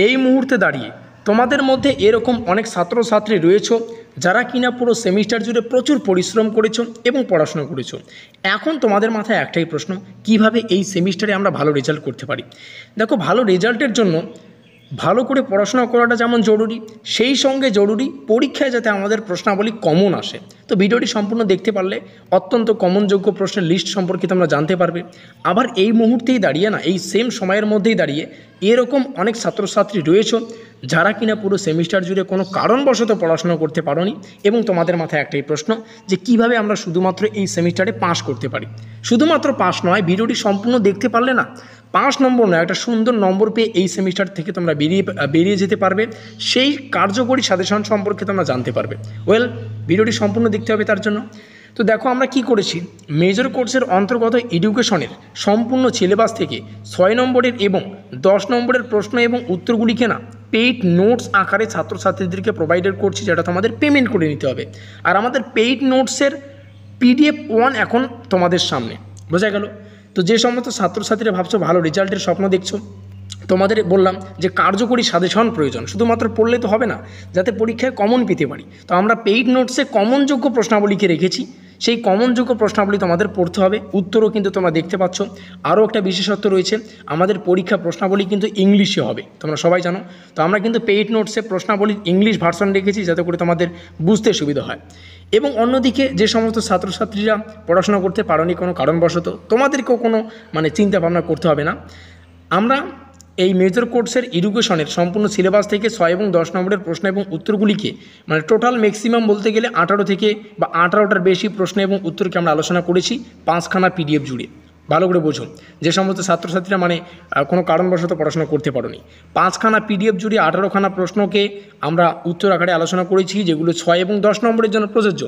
এই মুহূর্তে দাঁড়িয়ে তোমাদের মধ্যে এরকম অনেক ছাত্রছাত্রী রয়েছে যারা কিনা পুরো সেমিস্টার জুড়ে প্রচুর পরিশ্রম করেছো এবং পড়াশোনা করেছো। এখন তোমাদের মাথায় একটাই প্রশ্ন, কিভাবে এই সেমিস্টারে আমরা ভালো রেজাল্ট করতে পারি। দেখো, ভালো রেজাল্টের জন্য ভালো করে পড়াশোনা করাটা যেমন জরুরি, সেই সঙ্গে জরুরি পরীক্ষায় যাতে আমাদের প্রশ্নাবলী কমন আসে। তো ভিডিওটি সম্পূর্ণ দেখতে পারলে অত্যন্ত কমনযোগ্য প্রশ্নের লিস্ট সম্পর্কে তোমরা জানতে পারবে। আবার এই মুহূর্তেই দাঁড়িয়ে না, এই সেম সময়ের মধ্যেই দাঁড়িয়ে এরকম অনেক ছাত্রছাত্রী রয়েছে যারা কিনা পুরো সেমিস্টার জুড়ে কোনো কারণবশত পড়াশোনা করতে পারোনি এবং তোমাদের মাথায় একটাই প্রশ্ন যে কিভাবে আমরা শুধুমাত্র এই সেমিস্টারে পাস করতে পারি। শুধুমাত্র পাস নয়, ভিডিওটি সম্পূর্ণ দেখতে পারলে না 5 নম্বর নয়, একটা সুন্দর নম্বর পেয়ে এই সেমিস্টার থেকে তোমরা বেরিয়ে যেতে পারবে। সেই কার্যকরী সাজেশন সম্পর্কে তোমরা জানতে পারবে। ভিডিওটি সম্পূর্ণ দেখতে হবে তার জন্য। তো দেখো, আমরা কি করেছি, মেজর কোর্সের অন্তর্গত এডুকেশনের সম্পূর্ণ সিলেবাস থেকে 6 নম্বরের এবং 10 নম্বরের প্রশ্ন এবং উত্তরগুলিকে না পেইড নোটস আকারে ছাত্রছাত্রীদেরকে প্রোভাইডেড করছি, যেটা তোমাদের পেমেন্ট করে নিতে হবে। আর আমাদের পেইড নোটসের PDF 1 এখন তোমাদের সামনে, বোঝা গেল। তো যে সমস্ত ছাত্রছাত্রীরা ভাবছো ভালো রেজাল্টের স্বপ্ন দেখছো, তোমাদের বললাম যে কার্যকরী সাজেশন প্রয়োজন। শুধুমাত্র পড়লে তো হবে না, যাতে পরীক্ষায় কমন পেতে পারি। তো আমরা পেইড নোটসে কমনযোগ্য প্রশ্নাবলীকে রেখেছি। সেই কমনযোগ্য প্রশ্নাবলী তোমাদের পড়তে হবে, উত্তরও কিন্তু তোমরা দেখতে পাচ্ছ। আরও একটা বিশেষত্ব রয়েছে, আমাদের পরীক্ষা প্রশ্নাবলী কিন্তু ইংলিশে হবে, তোমরা সবাই জানো। তো আমরা কিন্তু পেইড নোটসে প্রশ্নাবলীর ইংলিশ ভার্সন রেখেছি, যাতে করে তোমাদের বুঝতে সুবিধা হয়। এবং অন্যদিকে যে সমস্ত ছাত্রছাত্রীরা পড়াশোনা করতে পারোনি কোনো কারণবশত, তোমাদেরকেও কোনো চিন্তা ভাবনা করতে হবে না। আমরা এই মেজর কোর্সের এডুকেশনের সম্পূর্ণ সিলেবাস থেকে 6 এবং 10 নম্বরের প্রশ্ন এবং উত্তরগুলিকে টোটাল ম্যাক্সিমাম বলতে গেলে 18 থেকে বা 18টার বেশি প্রশ্ন এবং উত্তরকে আমরা আলোচনা করেছি 5খানা PDF জুড়ে। ভালো করে বোঝো, যে সমস্ত ছাত্রছাত্রীরা কোনো কারণবশত পড়াশোনা করতে পারোনি, 5খানা PDF জুড়ে 18খানা প্রশ্নকে আমরা উত্তর আকারে আলোচনা করেছি, যেগুলো 6 এবং 10 নম্বরের জন্য প্রযোজ্য।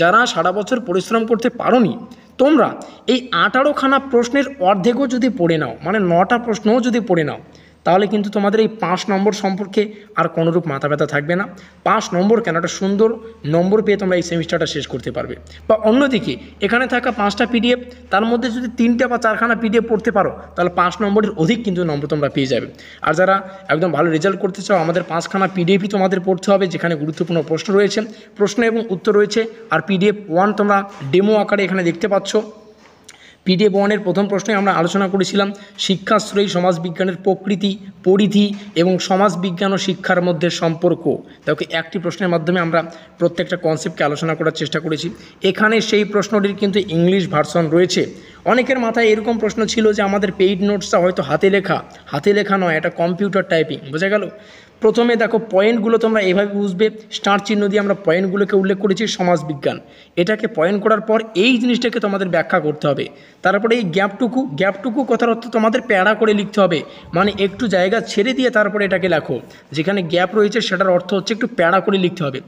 যারা সারা বছর পরিশ্রম করতে পারোনি, তোমরা এই 18খানা প্রশ্নের অর্ধেকও যদি পড়ে নাও, 9টা প্রশ্নও যদি পড়ে নাও, তাহলে কিন্তু তোমাদের এই 5 নম্বর সম্পর্কে আর কোনোরূপ মাথা ব্যথা থাকবে না। 5 নম্বর কেন, একটা সুন্দর নম্বর পেয়ে তোমরা এই সেমিস্টারটা শেষ করতে পারবে। বা অন্যদিকে এখানে থাকা 5টা PDF, তার মধ্যে যদি 3টে বা 4খানা PDF পড়তে পারো, তাহলে 5 নম্বরের অধিক কিন্তু নম্বর তোমরা পেয়ে যাবে। আর যারা একদম ভালো রেজাল্ট করতে চাও, আমাদের 5খানা PDFই তোমাদের পড়তে হবে, যেখানে গুরুত্বপূর্ণ প্রশ্ন রয়েছে, প্রশ্ন এবং উত্তর রয়েছে। আর PDF 1 তোমরা ডেমো আকারে এখানে দেখতে পাচ্ছ। PDF 1-এর প্রথম প্রশ্নে আমরা আলোচনা করেছিলাম শিক্ষাশ্রয়ী সমাজবিজ্ঞানের প্রকৃতি, পরিধি এবং সমাজবিজ্ঞান ও শিক্ষার মধ্যে সম্পর্ক। তাকে একটি প্রশ্নের মাধ্যমে আমরা প্রত্যেকটা কনসেপ্টকে আলোচনা করার চেষ্টা করেছি। এখানে সেই প্রশ্নটির কিন্তু ইংলিশ ভার্সন রয়েছে। অনেকের মাথায় এরকম প্রশ্ন ছিল যে আমাদের পেইড নোটসটা হয়তো হাতে লেখা নয়, এটা কম্পিউটার টাইপিং, বোঝা গেল। প্রথমে দেখো, পয়েন্টগুলো তোমরা এভাবে বুঝবে, স্টার চিহ্ন দিয়ে আমরা পয়েন্টগুলোকে উল্লেখ করেছি। সমাজবিজ্ঞান, এটাকে পয়েন্ট করার পর এই জিনিসটাকে তোমাদের ব্যাখ্যা করতে হবে। তারপরে এই গ্যাপটুকু কথার অর্থ তোমাদের প্যারা করে লিখতে হবে, একটু জায়গা ছেড়ে দিয়ে তারপরে এটাকে লেখো। যেখানে গ্যাপ রয়েছে সেটার অর্থ হচ্ছে একটু প্যারা করে লিখতে হবে।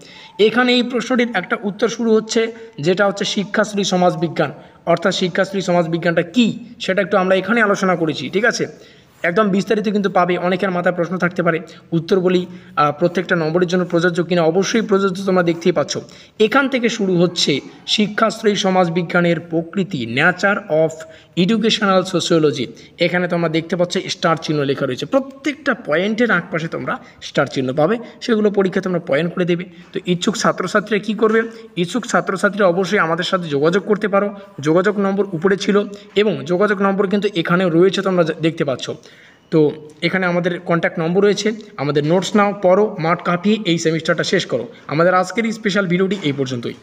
এখানে এই প্রশ্নটির একটা উত্তর শুরু হচ্ছে, যেটা হচ্ছে শিক্ষাশ্রী সমাজবিজ্ঞান। অর্থাৎ শিক্ষাশ্রী সমাজবিজ্ঞানটা কী, সেটা একটু আমরা এখানে আলোচনা করেছি, ঠিক আছে। একদম বিস্তারিত কিন্তু পাবে। অনেকের মাথায় প্রশ্ন থাকতে পারে উত্তর বলি প্রত্যেকটা নম্বরের জন্য প্রযোজ্য কিনা। অবশ্যই প্রযোজ্য, তোমরা দেখতেই পাচ্ছ। এখান থেকে শুরু হচ্ছে শিক্ষাশ্রয়ী সমাজবিজ্ঞানের প্রকৃতি, নেচার অফ এডুকেশনাল সোশিওলজি। এখানে তোমরা দেখতে পাচ্ছ স্টার চিহ্ন লেখা রয়েছে। প্রত্যেকটা পয়েন্টের আশপাশে তোমরা স্টার চিহ্ন পাবে, সেগুলো পরীক্ষায় তোমরা পয়েন্ট করে দেবে। তো ইচ্ছুক ছাত্রছাত্রীরা কী করবে, ইচ্ছুক ছাত্রছাত্রীরা অবশ্যই আমাদের সাথে যোগাযোগ করতে পারো। যোগাযোগ নম্বর উপরে ছিল এবং যোগাযোগ নম্বর কিন্তু এখানেও রয়েছে, তোমরা দেখতে পাচ্ছ। তো এখানে আমাদের কন্ট্যাক্ট নম্বর রয়েছে। আমাদের নোটস নাও, পড়ো, মাঠ কাঁপিয়ে এই সেমিস্টারটা শেষ করো। আমাদের আজকের এই স্পেশাল ভিডিওটি এই পর্যন্তই।